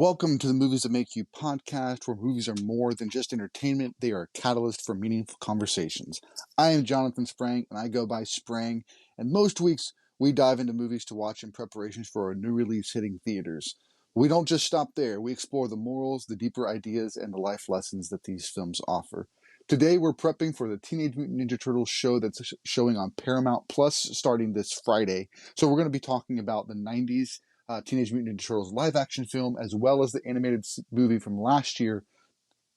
Welcome to the Movies That Make You podcast, where movies are more than just entertainment. They are a catalyst for meaningful conversations. I am Jonathan Sprang, and I go by Sprang. And most weeks, we dive into movies to watch in preparations for a new release hitting theaters. We don't just stop there. We explore the morals, the deeper ideas, and the life lessons that these films offer. Today, we're prepping for the Teenage Mutant Ninja Turtles show that's showing on Paramount Plus starting this Friday. So we're going to be talking about the 90s Teenage Mutant Ninja Turtles live action film, as well as the animated movie from last year,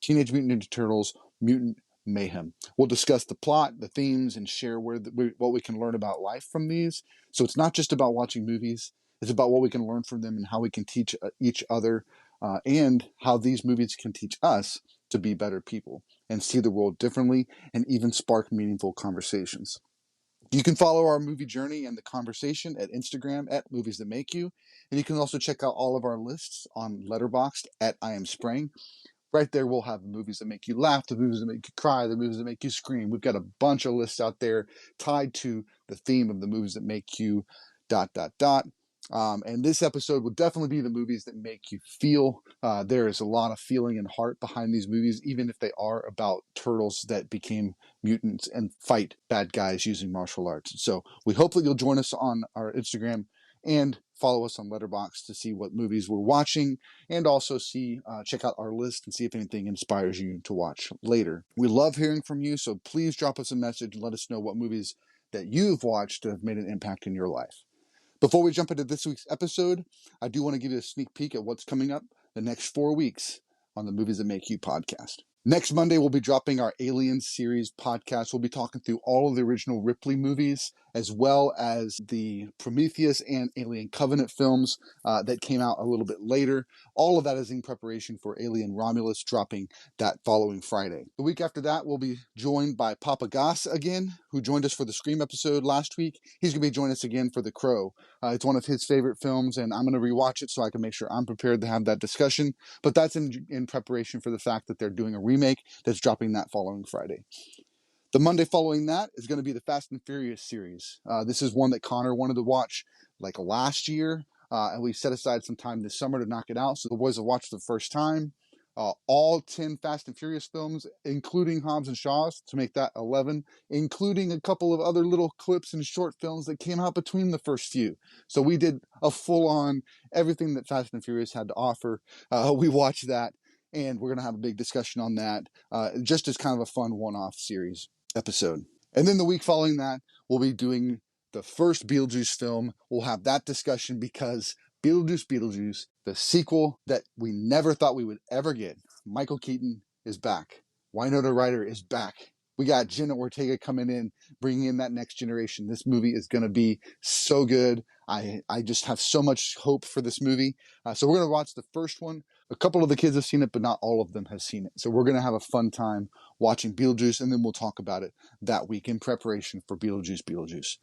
Teenage Mutant Ninja Turtles Mutant Mayhem. We'll discuss the plot, the themes, and share what we can learn about life from these. So it's not just about watching movies, it's about what we can learn from them and how we can teach each other, and how these movies can teach us to be better people and see the world differently and even spark meaningful conversations. You can follow our movie journey and the conversation at Instagram at Movies That Make You. And you can also check out all of our lists on Letterboxd at I Am Sprang. Right there, we'll have the movies that make you laugh, the movies that make you cry, the movies that make you scream. We've got a bunch of lists out there tied to the theme of the movies that make you ... And this episode will definitely be the movies that make you feel. There is a lot of feeling and heart behind these movies, even if they are about turtles that became mutants and fight bad guys using martial arts. So we hope that you'll join us on our Instagram and follow us on Letterboxd to see what movies we're watching, and also check out our list and see if anything inspires you to watch later. We love hearing from you, so please drop us a message and let us know what movies that you've watched that have made an impact in your life. Before we jump into this week's episode, I do want to give you a sneak peek at what's coming up the next 4 weeks on the Movies That Make You podcast. Next Monday, we'll be dropping our Aliens series podcast. We'll be talking through all of the original Ripley movies, as well as the Prometheus and Alien Covenant films that came out a little bit later. All of that is in preparation for Alien Romulus dropping that following Friday. The week after that, we'll be joined by Papa Goss again, who joined us for the Scream episode last week. He's going to be joining us again for The Crow. It's one of his favorite films, and I'm going to rewatch it so I can make sure I'm prepared to have that discussion. But that's in preparation for the fact that they're doing a remake that's dropping that following Friday. The Monday following that is going to be the Fast and Furious series. This is one that Connor wanted to watch like last year, and we set aside some time this summer to knock it out. So the boys will watch the first time. All 10 Fast and Furious films, including Hobbs and Shaw's, to make that 11, including a couple of other little clips and short films that came out between the first few. So we did a full-on everything that Fast and Furious had to offer. We watched that, and we're going to have a big discussion on that, just as kind of a fun one-off series episode. And then the week following that, we'll be doing the first Beetlejuice film. We'll have that discussion because Beetlejuice, the sequel that we never thought we would ever get. Michael Keaton is back. Winona Ryder is back. We got Jenna Ortega coming in, bringing in that next generation. This movie is going to be so good. I just have so much hope for this movie. So we're going to watch the first one. A couple of the kids have seen it, but not all of them have seen it. So we're going to have a fun time watching Beetlejuice, and then we'll talk about it that week in preparation for Beetlejuice.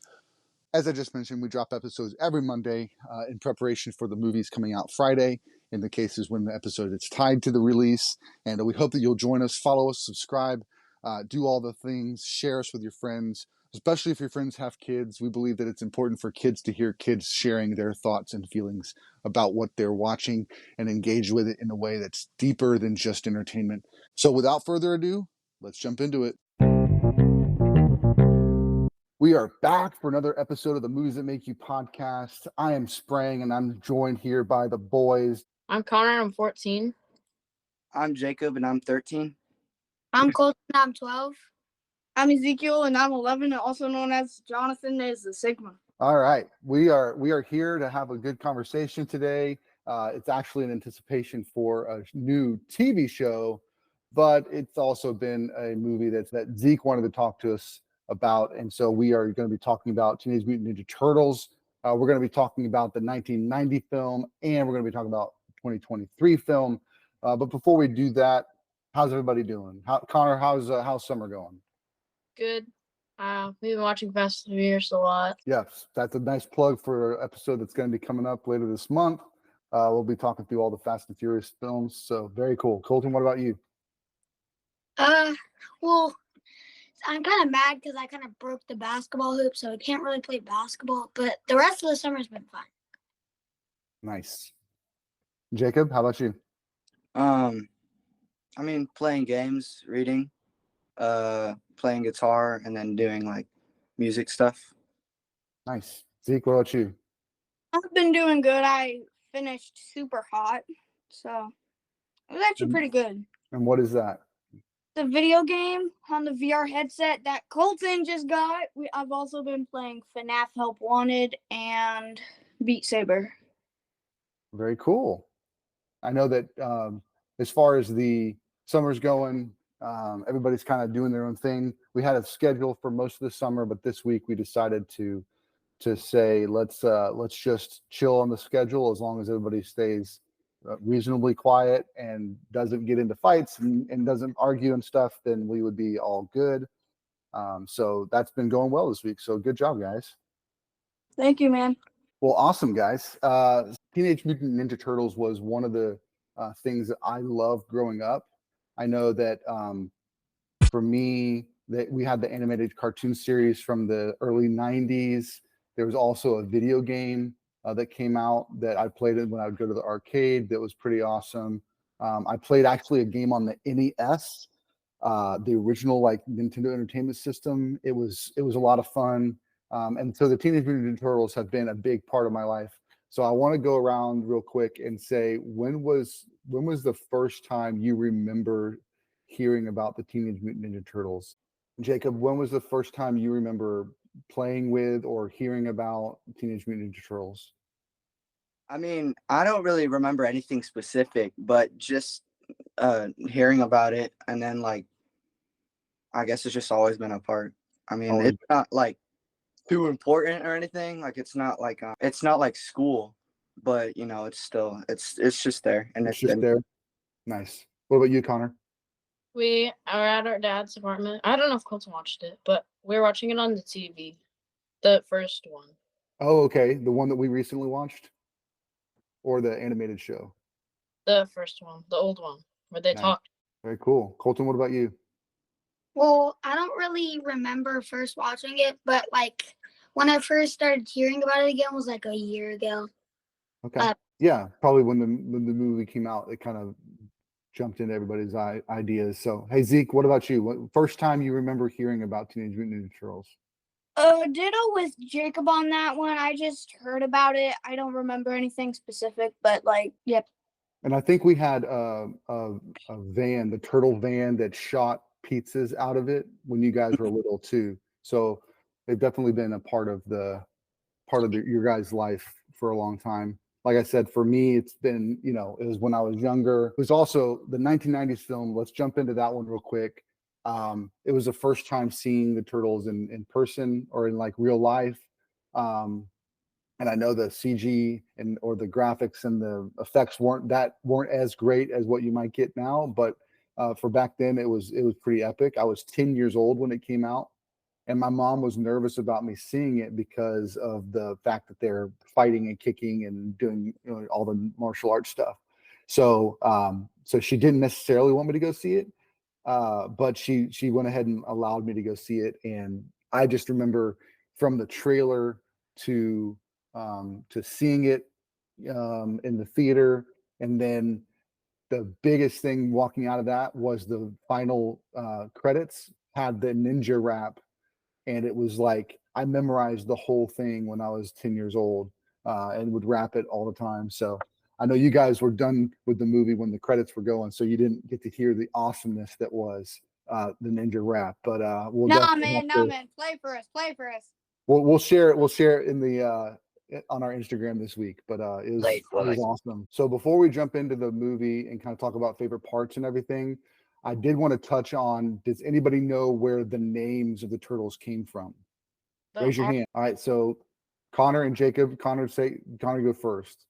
As I just mentioned, we drop episodes every Monday in preparation for the movies coming out Friday, in the cases when the episode is tied to the release. And we hope that you'll join us, follow us, subscribe, do all the things, share us with your friends, especially if your friends have kids. We believe that it's important for kids to hear kids sharing their thoughts and feelings about what they're watching and engage with it in a way that's deeper than just entertainment. So without further ado, let's jump into it. We are back for another episode of the Movies That Make You podcast. I am Sprang, and I'm joined here by the boys. I'm Connor, I'm 14. I'm Jacob, and I'm 13. I'm Colton, I'm 12. I'm Ezekiel, and I'm 11, also known as Jonathan is the Sigma. All right. We are here to have a good conversation today. It's actually in anticipation for a new TV show, but it's also been a movie that Zeke wanted to talk to us about, and so we are going to be talking about Teenage Mutant Ninja Turtles. We're going to be talking about the 1990 film, and we're going to be talking about 2023 film. But before we do that, how's everybody doing? Connor, how's summer going? Good. We've been watching Fast and Furious a lot. Yes, that's a nice plug for an episode that's going to be coming up later this month. We'll be talking through all the Fast and Furious films, so very cool. Colton, what about you? Well, I'm kind of mad because I kind of broke the basketball hoop, so I can't really play basketball. But the rest of the summer's been fun. Nice. Jacob, how about you? I mean, playing games, reading, playing guitar, and then doing like music stuff. Nice. Zeke, what about you? I've been doing good. I finished Super Hot, so it was actually pretty good. And what is that? The video game on the VR headset that Colton just got. I've also been playing FNAF Help Wanted and Beat Saber. Very cool. I know that as far as the summer's going, everybody's kind of doing their own thing. We had a schedule for most of the summer, but this week we decided to say let's just chill on the schedule as long as everybody stays reasonably quiet and doesn't get into fights and doesn't argue and stuff. Then we would be all good. So that's been going well this week. So good job, guys. Thank you, man. Well, awesome, guys. Teenage Mutant Ninja Turtles was one of the things that I loved growing up. I know that for me, that we had the animated cartoon series from the early 90s. There was also a video game that came out that I played it when I would go to the arcade. That was pretty awesome. I played actually a game on the NES, the original like Nintendo Entertainment System. It was a lot of fun. And so the Teenage Mutant Ninja Turtles have been a big part of my life. So I want to go around real quick and say, when was the first time you remember hearing about the Teenage Mutant Ninja Turtles? Jacob, when was the first time you remember playing with or hearing about Teenage Mutant Ninja Turtles? I mean, I don't really remember anything specific, but just hearing about it, and then like, I guess it's just always been a part. I mean, Always. it's not like too important or anything. Like it's not like school, but you know, it's still it's just there, and It's just there. Nice. What about you, Connor? We are at our dad's apartment. I don't know if Colton watched it, but we were watching it on the TV. The first one. Oh, okay. The one that we recently watched? Or the animated show? The first one. The old one. Where they Nice. talked. Very cool. Colton, what about you? Well, I don't really remember first watching it, but like when I first started hearing about it again was like a year ago. Okay. Yeah, probably when the movie came out, it kind of jumped into everybody's ideas. So, hey Zeke, what about you? First time you remember hearing about Teenage Mutant Ninja Turtles? Ditto with Jacob on that one. I just heard about it. I don't remember anything specific, but like, yep. And I think we had a van, the turtle van that shot pizzas out of it when you guys were little too. So they've definitely been a part of your guys' life for a long time. Like I said, for me, it's been, it was when I was younger. It was also the 1990s film. Let's jump into that one real quick. It was the first time seeing the Turtles in person or in like real life. And I know the CG or the graphics and the effects weren't as great as what you might get now, but for back then it was pretty epic. I was 10 years old when it came out, and my mom was nervous about me seeing it because of the fact that they're fighting and kicking and doing all the martial arts stuff. So so she didn't necessarily want me to go see it, but she went ahead and allowed me to go see it. And I just remember from the trailer to seeing it in the theater, and then the biggest thing walking out of that was the final credits had the ninja rap, and it was like I memorized the whole thing when I was 10 years old and would rap it all the time. So I know you guys were done with the movie when the credits were going, so you didn't get to hear the awesomeness that was the ninja rap. But we'll man. Play for us. we'll share it in the on our Instagram this week. But it was awesome. So before we jump into the movie and kind of talk about favorite parts and everything, I did want to touch on, does anybody know where the names of the turtles came from? Raise your hand. All right, so Connor and Jacob. Connor go first.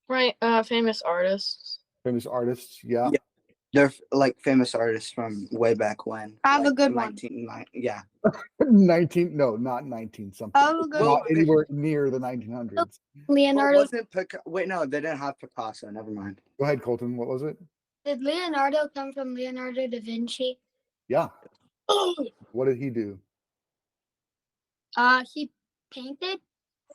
Right, famous artists. Famous artists, yeah. They're like famous artists from way back when. I have like a good one. Yeah. 19, no, not 19 something. I have a good Not one. anywhere near the 1900s. Leonardo. Wait, no, they didn't have Picasso. Never mind. Go ahead, Colton. What was it? Did Leonardo come from Leonardo da Vinci? Yeah. What did he do? He painted.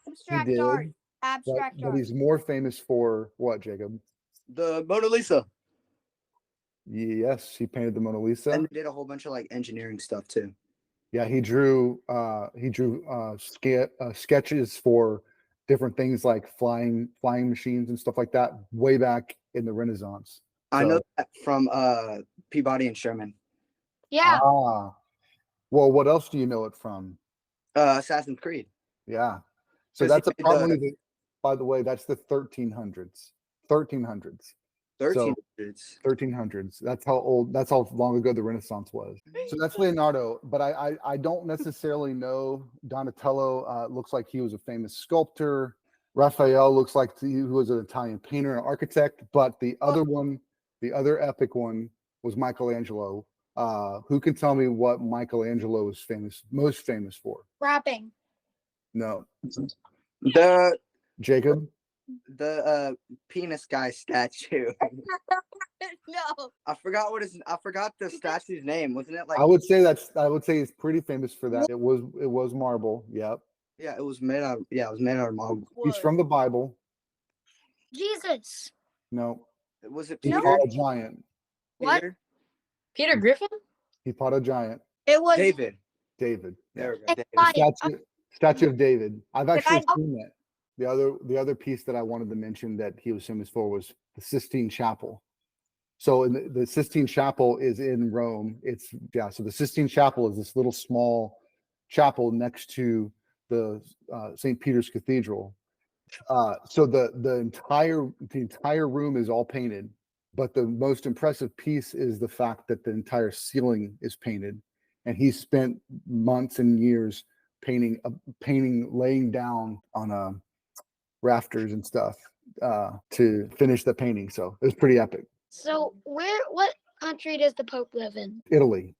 Abstract did. art. Abstract but art. he's more famous for what, Jacob? The Mona Lisa. Yes, he painted the Mona Lisa. And did a whole bunch of like engineering stuff too. Yeah, he drew sketches for different things like flying machines and stuff like that way back in the Renaissance. I know that from Peabody and Sherman. Yeah. Well, what else do you know it from? Assassin's Creed. Yeah. So 'Cause that's he made probably the, by the way, that's the 1300s. 1300s. 1300s. 1300s. That's how long ago the Renaissance was. So that's Leonardo, but I don't necessarily know Donatello. Looks like he was a famous sculptor. Raphael looks like he was an Italian painter and architect, but the other epic one was Michelangelo. Who can tell me what Michelangelo is most famous for? Rapping. No. The Jacob? penis guy statue. No. I forgot the statue's name. Wasn't it like I would say he's pretty famous for that. It was marble. Yep. yeah, it was made out of marble. He's from the Bible. Jesus. No. Was it He Peter? fought a giant. What? Peter? Peter Griffin? He fought a giant. It was David. David. There Yeah. we go. It's David. like- Statue of David. I've actually I- seen that. The other piece that I wanted to mention that he was famous for was the Sistine Chapel. So in the Sistine Chapel is in Rome. So the Sistine Chapel is this little small chapel next to the St. Peter's Cathedral. So the entire room is all painted, but the most impressive piece is the fact that the entire ceiling is painted, and he spent months and years painting, laying down on rafters and stuff to finish the painting. So it was pretty epic. So what country does the Pope live in? Italy.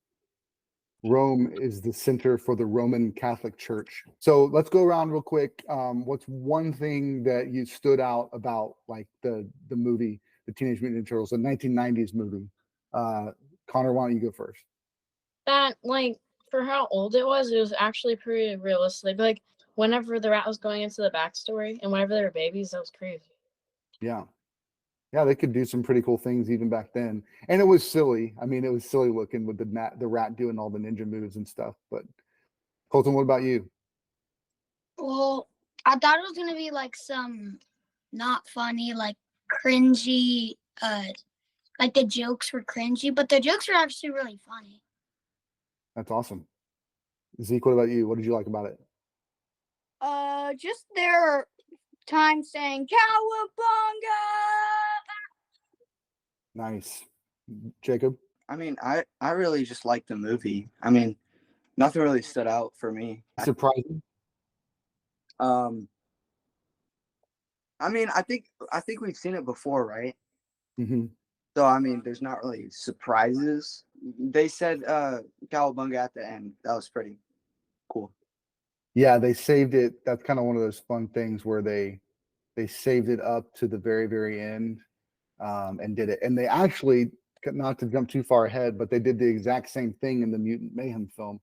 Rome is the center for the Roman Catholic Church. So let's go around real quick. What's one thing that you stood out about like the movie, the Teenage Mutant Ninja Turtles, the 1990s movie? Connor, why don't you go first? That, like, for how old it was actually pretty realistic. Like, whenever the rat was going into the backstory and whenever they were babies, that was crazy. Yeah. Yeah, they could do some pretty cool things even back then. And it was silly. I mean, it was silly looking with the rat doing all the ninja moves and stuff. But Colton, what about you? Well, I thought it was gonna be like some not funny, like cringy, like the jokes were cringy, but the jokes were actually really funny. That's awesome. Zeke, what about you? What did you like about it? just their time saying "Cowabunga." Nice. Jacob? I mean, I really just liked the movie. I mean, nothing really stood out for me. Surprising? I mean, I think we've seen it before, right? Mm-hmm. So I mean, there's not really surprises. They said "Cowabunga" at the end. That was pretty cool. Yeah, they saved it. That's kind of one of those fun things where they saved it up to the very, very end and did it. And they actually, not to jump too far ahead, but they did the exact same thing in the Mutant Mayhem film,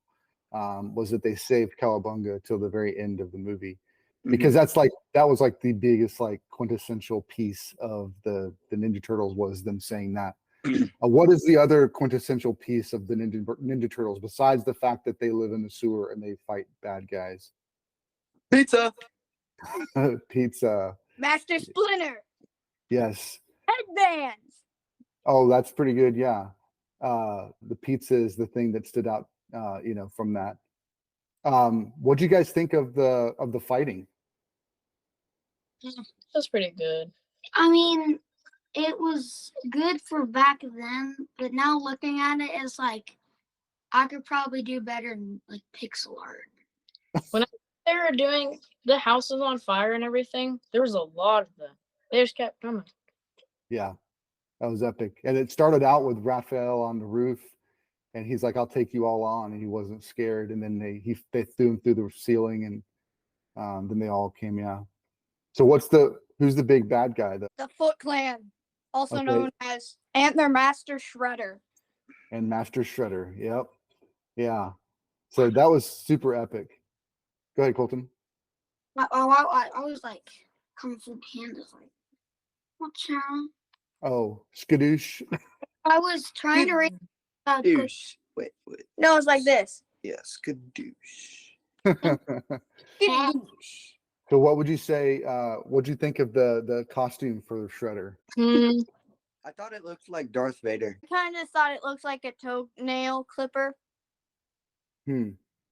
was that they saved Cowabunga till the very end of the movie. Because that was like the biggest like quintessential piece of the Ninja Turtles was them saying that. What is the other quintessential piece of the Ninja Turtles besides the fact that they live in the sewer and they fight bad guys? Pizza. Pizza. Master Splinter. Yes. Headbands. Oh, that's pretty good. Yeah. The pizza is the thing that stood out, from that. What do you guys think of the fighting? That's pretty good. I mean, it was good for back then, but now looking at it, it's like I could probably do better in like pixel art. They were doing the houses on fire and everything. There was a lot of them. They just kept coming. Yeah, that was epic. And it started out with Raphael on the roof, and he's like, "I'll take you all on," and he wasn't scared. And then they threw him through the ceiling, and then they all came. Yeah. So who's the big bad guy though? The Foot Clan, also Okay. known as Antler Master Shredder. And Master Shredder. Yep. Yeah. So that was super epic. Go ahead, Colton. I was like, Kung Fu Panda's like, what channel? Oh, skadoosh. I was trying to read Douche. Wait. No, it's like this. Yes, skadoosh. So what would you say, what'd you think of the costume for Shredder? I thought it looked like Darth Vader. Kind of thought it looked like a toenail clipper.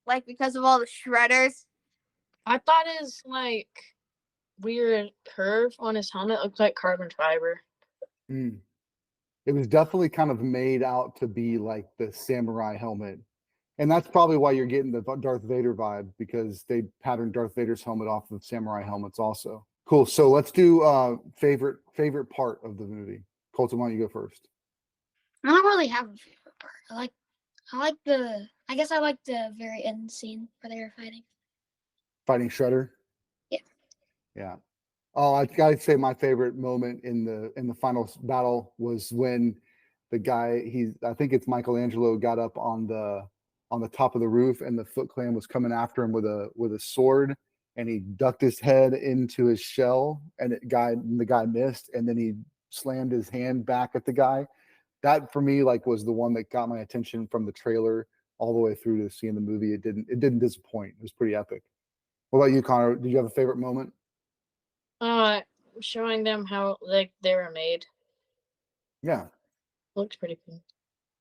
Like because of all the shredders. I thought his like weird curve on his helmet looked like carbon fiber. It was definitely kind of made out to be like the samurai helmet. And that's probably why you're getting the Darth Vader vibe, because they patterned Darth Vader's helmet off of samurai helmets also. Cool. So let's do favorite part of the movie. Colton, why don't you go first? I don't really have a favorite part. I guess I like the very end scene where they were fighting. Fighting Shredder? Yeah. Yeah. Oh, I gotta say my favorite moment in the final battle was when the guy, I think it's Michelangelo, got up on the top of the roof and the Foot Clan was coming after him with a sword, and he ducked his head into his shell and the guy missed, and then he slammed his hand back at the guy. That for me was the one that got my attention from the trailer all the way through to seeing the movie. It didn't disappoint. It was pretty epic. What about you, Connor? Did you have a favorite moment? Showing them how they were made. Yeah. Looks pretty cool.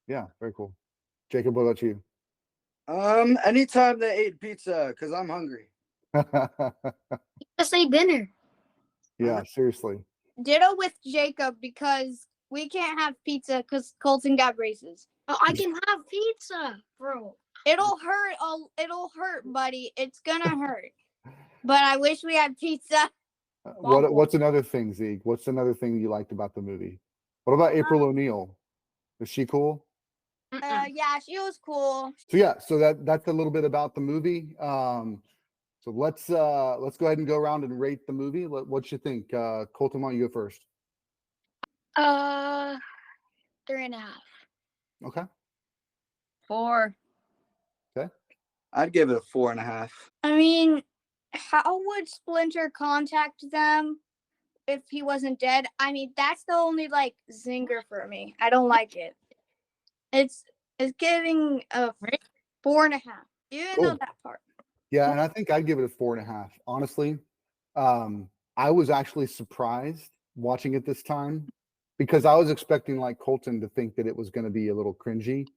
Yeah, very cool. Jacob, what about you? Anytime they ate pizza, because I'm hungry. Just say dinner. Yeah, seriously. Ditto with Jacob, because we can't have pizza because Colton got braces. Oh, I can have pizza, bro. It'll hurt. It'll hurt, buddy. It's gonna hurt. But I wish we had pizza. What's another thing, Zeke? What's another thing you liked about the movie? What about April O'Neil? Is she cool? Yeah, she was cool. So yeah, so that's a little bit about the movie. So let's go ahead and go around and rate the movie. What you think? Colton, why don't you go first? 3.5. Okay. 4. Okay. I'd give it a 4.5. I mean, how would Splinter contact them if he wasn't dead? I mean, that's the only zinger for me. I don't like it. It's giving a 4.5. Even though that part. Yeah, and I think I'd give it a 4.5. Honestly, I was actually surprised watching it this time, because I was expecting, like Colton, to think that it was going to be a little cringy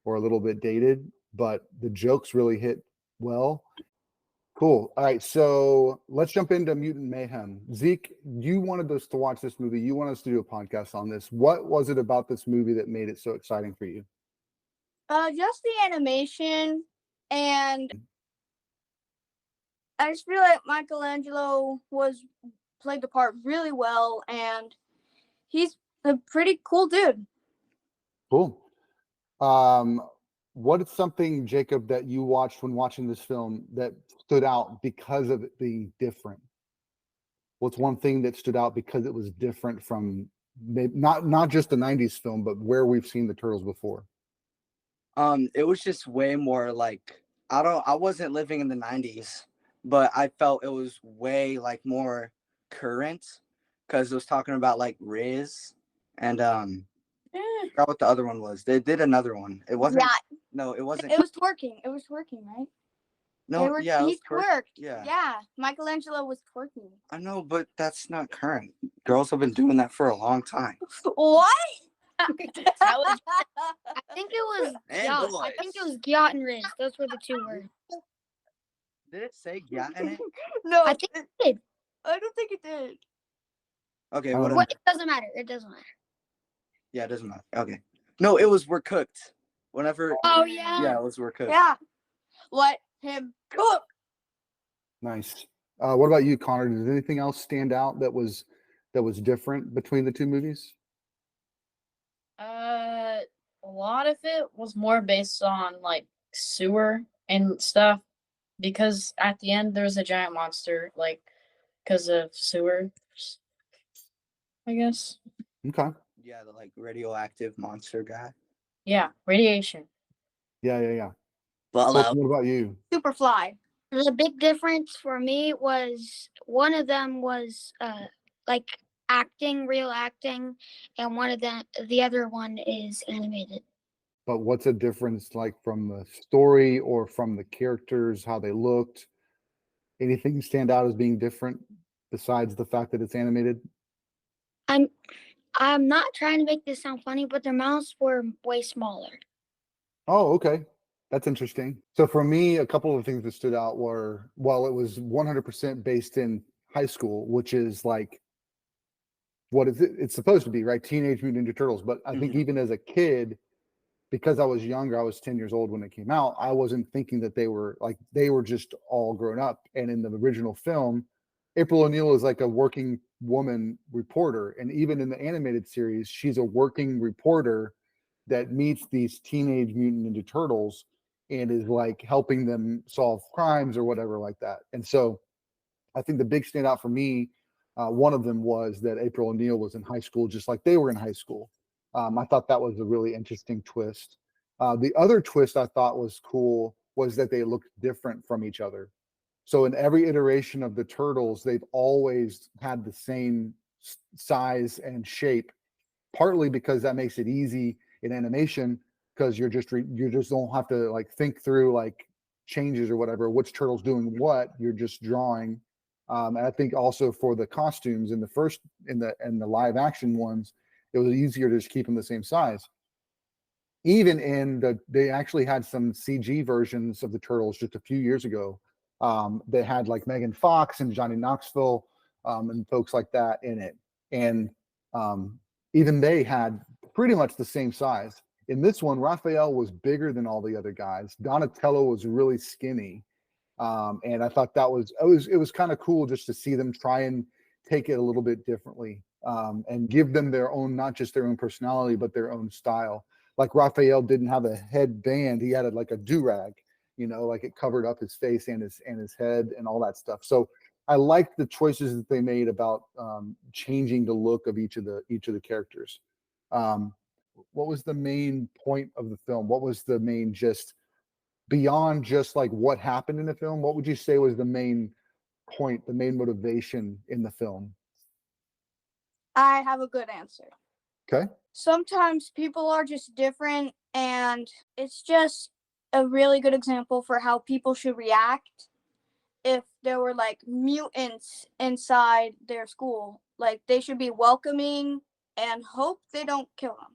or a little bit dated, but the jokes really hit well. Cool. All right, so let's jump into Mutant Mayhem. Zeke, you wanted us to watch this movie. You want us to do a podcast on this. What was it about this movie that made it so exciting for you? Just the animation, and I just feel like Michelangelo played the part really well, and he's a pretty cool dude. Cool. What is something, Jacob, that you watched when watching this film that stood out because of it being different? What's one thing that stood out because it was different from not just the 90s film, but where we've seen the Turtles before? It was just way more I wasn't living in the 90s, but I felt it was way more current, because it was talking about Riz and I forgot what the other one was. They did another one. It wasn't. Yeah. No, it wasn't. It was twerking. It was twerking, right? No, yeah, he twerked. Yeah. Yeah, Michelangelo was twerking. I know, but that's not current. Girls have been doing that for a long time. What? I think it was Gyat. I think it was Gyat and Riz. Those were the two words. Did it say Gyat in it? No, I think it did. I don't think it did. Okay, I don't whatever. know. It doesn't matter. It doesn't matter. Yeah, it doesn't matter. Okay. No, it was we're cooked. Whenever. Oh yeah. Yeah, it was we're cooked. Yeah. Let him cook. Nice. What about you, Connor? Did anything else stand out that was different between the two movies? A lot of it was more based on sewer and stuff, because at the end there's a giant monster because of sewers, I guess. Okay. Yeah, the radioactive monster guy. Yeah, radiation. Yeah. Fallout. What about you? Superfly. The big difference for me was one of them was like acting, real acting, and the other one is animated. But what's a difference like from the story or from the characters, how they looked? Anything stand out as being different besides the fact that it's animated? I'm not trying to make this sound funny, but their mouths were way smaller. Oh, okay. That's interesting. So for me, a couple of things that stood out were, well, it was 100% based in high school, which is like, what is it? It's supposed to be, right? Teenage Mutant Ninja Turtles. But I think even as a kid, because I was younger, I was 10 years old when it came out. I wasn't thinking that they were just all grown up. And in the original film, April O'Neil is like a working woman reporter. And even in the animated series, she's a working reporter that meets these Teenage Mutant Ninja Turtles and is like helping them solve crimes or whatever like that. And so I think the big standout for me, one of them was that April O'Neil was in high school just like they were in high school. I thought that was a really interesting twist. The other twist I thought was cool was that they looked different from each other. So in every iteration of the Turtles, they've always had the same size and shape, partly because that makes it easy in animation because you just don't have to like think through like changes or whatever, which turtle's doing what, you're just drawing. And I think also for the costumes in the live action ones, it was easier to just keep them the same size. Even they actually had some CG versions of the Turtles just a few years ago. They had like Megan Fox and Johnny Knoxville and folks like that in it. And even they had pretty much the same size. In this one, Raphael was bigger than all the other guys. Donatello was really skinny. And I thought it was kind of cool just to see them try and take it a little bit differently and give them their own, not just their own personality, but their own style. Like Raphael didn't have a headband; he had like a do-rag, like it covered up his face and his head and all that stuff. So I liked the choices that they made about changing the look of each of the characters. What was the main point of the film? What was the main gist beyond just like what happened in the film? What would you say was the main point, the main motivation in the film? I have a good answer. Okay. Sometimes people are just different, and it's just a really good example for how people should react if there were like mutants inside their school. Like they should be welcoming and hope they don't kill them.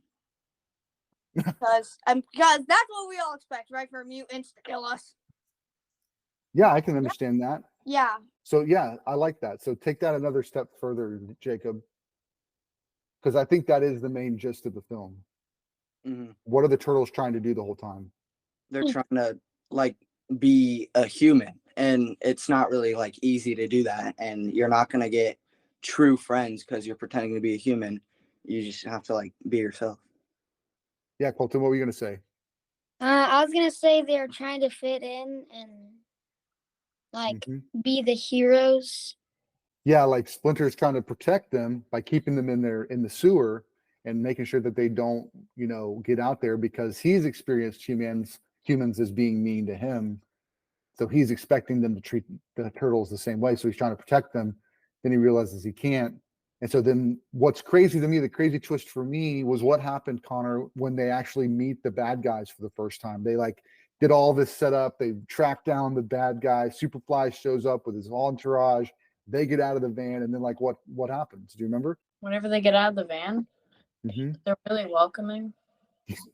because that's what we all expect, right? For mutants to kill us. Yeah, I can understand that. Yeah. So yeah, I like that. So take that another step further, Jacob, because I think that is the main gist of the film. Mm-hmm. What are the turtles trying to do the whole time? They're trying to like be a human, and it's not really like easy to do that. And you're not gonna get true friends because you're pretending to be a human. You just have to like be yourself. Yeah, Colton, what were you gonna say? I was gonna say they're trying to fit in and like be the heroes. Yeah, like Splinter's trying to protect them by keeping them in the sewer and making sure that they don't, get out there because he's experienced humans as being mean to him. So he's expecting them to treat the turtles the same way. So he's trying to protect them. Then he realizes he can't. And so then what's crazy to me, the crazy twist for me was what happened, Connor, when they actually meet the bad guys for the first time. They like did all this setup. They track down the bad guy. Superfly shows up with his entourage. They get out of the van, and then like what happens? Do you remember? Whenever they get out of the van, they're really welcoming.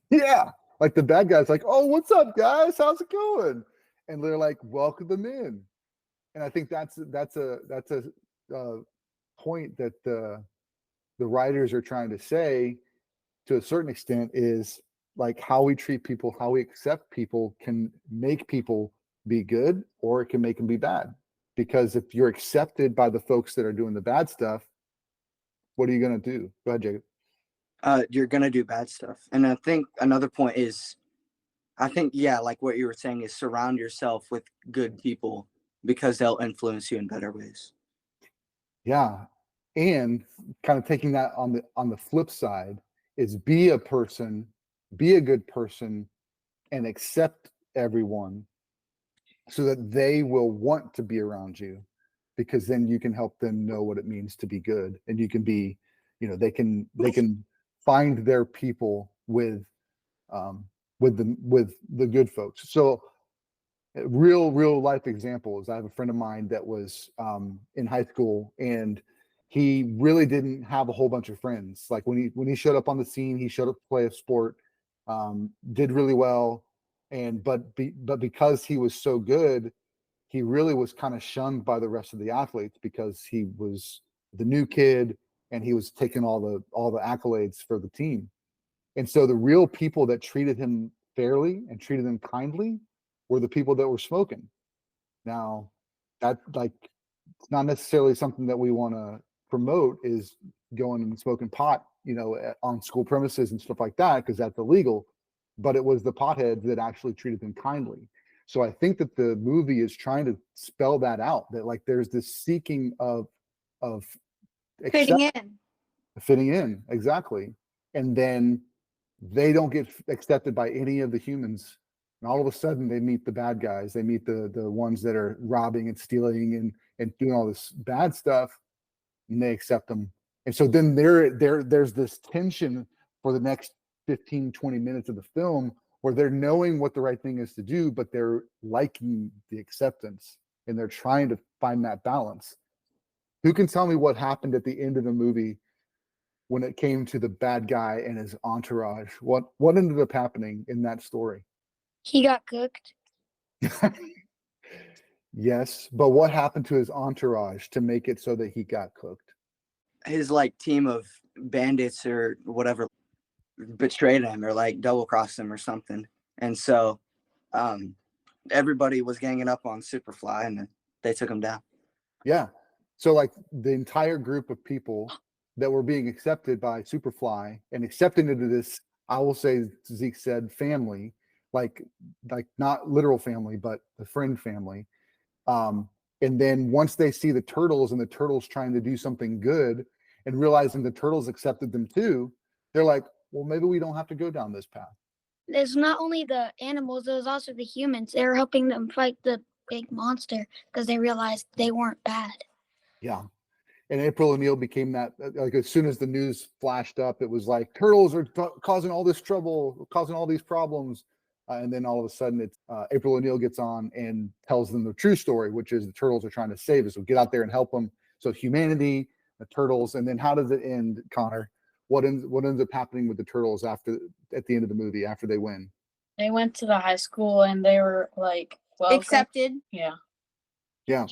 Yeah, like the bad guy's like, "Oh, what's up, guys? How's it going?" And they're like, "Welcome them in." And I think that's a point that the writers are trying to say to a certain extent is like how we treat people, how we accept people can make people be good or it can make them be bad. Because if you're accepted by the folks that are doing the bad stuff, what are you going to do? Go ahead, Jacob. You're going to do bad stuff. And I think another point is, like what you were saying is surround yourself with good people because they'll influence you in better ways. Yeah. And kind of taking that on the flip side is be a person, be a good person and accept everyone so that they will want to be around you, because then you can help them know what it means to be good, and you can be, they can find their people with the good folks. So real life examples. I have a friend of mine that was in high school, and he really didn't have a whole bunch of friends. Like when he showed up on the scene, he showed up to play a sport, did really well, but because he was so good, he really was kind of shunned by the rest of the athletes because he was the new kid and he was taking all the accolades for the team. And so the real people that treated him fairly and treated him kindly were the people that were smoking. Now, that it's not necessarily something that we want to promote, is going and smoking pot, on school premises and stuff like that, because that's illegal. But it was the potheads that actually treated them kindly. So I think that the movie is trying to spell that out, that like there's this seeking of Fitting in. fitting in, exactly. And then they don't get accepted by any of the humans. And all of a sudden they meet the bad guys. They meet the ones that are robbing and stealing and doing all this bad stuff, and they accept them. And so then there's this tension for the next 15, 20 minutes of the film where they're knowing what the right thing is to do, but they're liking the acceptance and they're trying to find that balance. Who can tell me what happened at the end of the movie when it came to the bad guy and his entourage? What ended up happening in that story? He got cooked. Yes, but what happened to his entourage to make it so that he got cooked? His team of bandits or whatever betrayed him or double crossed him or something. And so everybody was ganging up on Superfly and they took him down. Yeah. So the entire group of people that were being accepted by Superfly and accepted into this, I will say, Zeke said, family, like not literal family, but the friend family. And then once they see the turtles and the turtles trying to do something good and realizing the turtles accepted them too, they're like, well, maybe we don't have to go down this path. There's not only the animals, there's also the humans. They were helping them fight the big monster because they realized they weren't bad. Yeah. And April O'Neil became that, as soon as the news flashed up, it was like, turtles are causing all this trouble, causing all these problems. And then all of a sudden, it's April O'Neil gets on and tells them the true story, which is the turtles are trying to save us. So get out there and help them. So humanity, the turtles, and then how does it end, Connor? What ends up happening with the turtles at the end of the movie after they win? They went to the high school and they were accepted. Yeah. Yeah.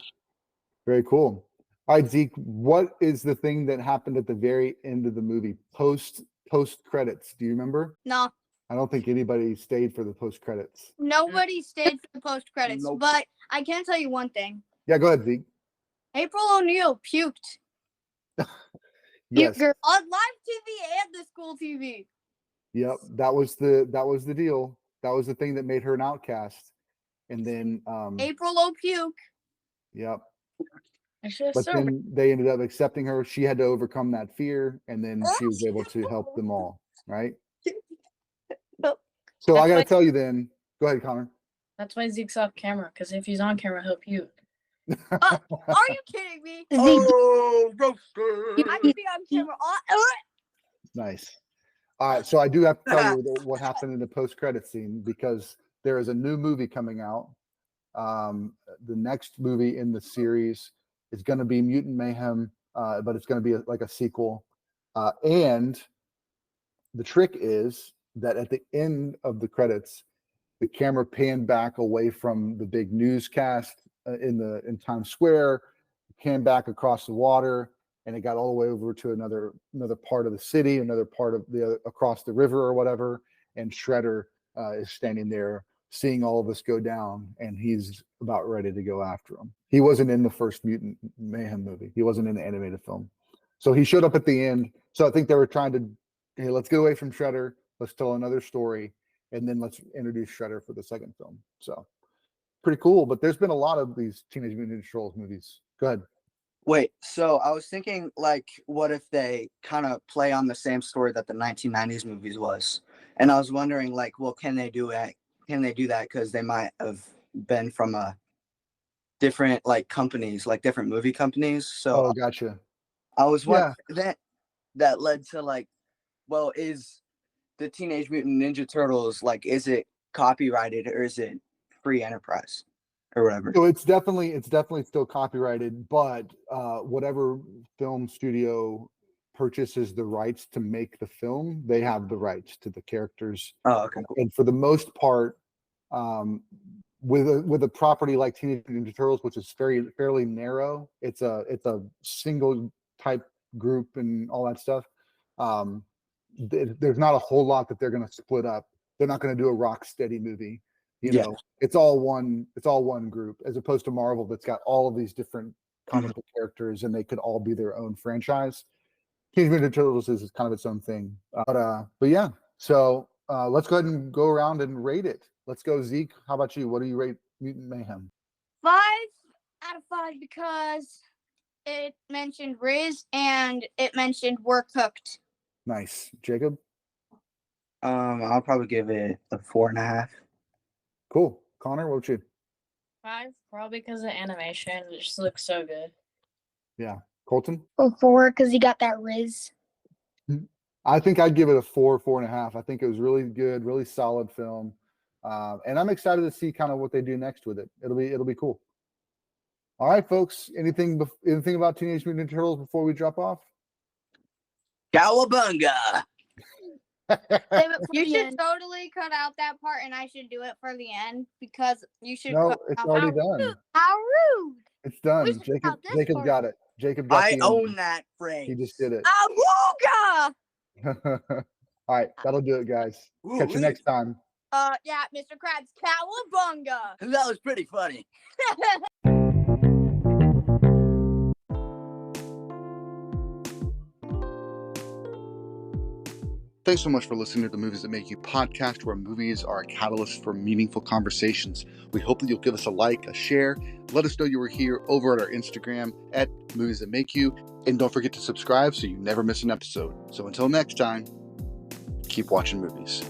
Very cool. All right, Zeke, what is the thing that happened at the very end of the movie? Post credits. Do you remember? No. I don't think anybody stayed for the post credits. Nobody stayed for the post credits. Nope. But I can tell you one thing. Yeah, go ahead, Zeke. April O'Neil puked. Yes. On live TV and the school TV. Yep. That was the deal. That was the thing that made her an outcast. And then April O puke. Yep. But then they ended up accepting her. She had to overcome that fear, and then she was able to help them all, right? So I got to tell you then. Go ahead, Connor. That's why Zeke's off camera, because if he's on camera, he'll puke. Are you kidding me? Oh, roaster. I could be on camera. Nice. All right, so I do have to tell you what happened in the post-credit scene, because there is a new movie coming out. The next movie in the series is going to be Mutant Mayhem, but it's going to be like a sequel. And the trick is that at the end of the credits, the camera panned back away from the big newscast in Times Square, panned back across the water, and it got all the way over to another part of the city, another part of across the river or whatever. And Shredder is standing there, seeing all of us go down, and he's about ready to go after him. He wasn't in the first Mutant Mayhem movie. He wasn't in the animated film. So he showed up at the end. So I think they were trying to, hey, let's get away from Shredder. Let's tell another story, and then let's introduce Shredder for the second film. So pretty cool. But there's been a lot of these Teenage Mutant Ninja Turtles movies. Go ahead. Wait, so I was thinking, what if they kind of play on the same story that the 1990s movies was? And I was wondering, well, can they do that? Can they do that? Because they might have been from a different like companies, like different movie companies. So Oh, gotcha. I was Yeah. wondering that led to like, well, is the Teenage Mutant Ninja Turtles like, is it copyrighted or is it free enterprise or whatever? So it's definitely still copyrighted, but whatever film studio purchases the rights to make the film, they have the rights to the characters. Oh, okay, cool. And for the most part, with a property like Teenage Mutant Ninja Turtles, which is fairly narrow, it's a single type group and all that stuff. There's not a whole lot that they're going to split up. They're not going to do a Rocksteady movie. You know, it's all one group, as opposed to Marvel that's got all of these different comic book characters and they could all be their own franchise. Teenage Mutant Ninja Turtles is kind of its own thing. But yeah, so let's go ahead and go around and rate it. Let's go, Zeke. How about you? What do you rate Mutant Mayhem? 5 out of 5 because it mentioned Riz and it mentioned We're Cooked. Nice. Jacob? I'll probably give it a 4.5. Cool. Connor, what about you? 5, probably because of animation. It just looks so good. Yeah. Colton? Or 4 because he got that Riz. I think I'd give it a 4.5. I think it was really good, really solid film. And I'm excited to see kind of what they do next with it. It'll be cool. All right, folks. Anything about Teenage Mutant Ninja Turtles before we drop off? Cowabunga! You should totally cut out that part and I should do it for the end because you should. No, it's already done. How rude! It's done. We should cut Jacob this got it. Jacob got I own that phrase. He just did it. Awooga! All right, that'll do it, guys. Catch you next time. Yeah, Mr. Krabs, cowabunga! That was pretty funny. Thanks so much for listening to the Movies That Make You podcast, where movies are a catalyst for meaningful conversations. We hope that you'll give us a like, a share. Let us know you were here over at our Instagram at Movies That Make You. And don't forget to subscribe so you never miss an episode. So until next time, keep watching movies.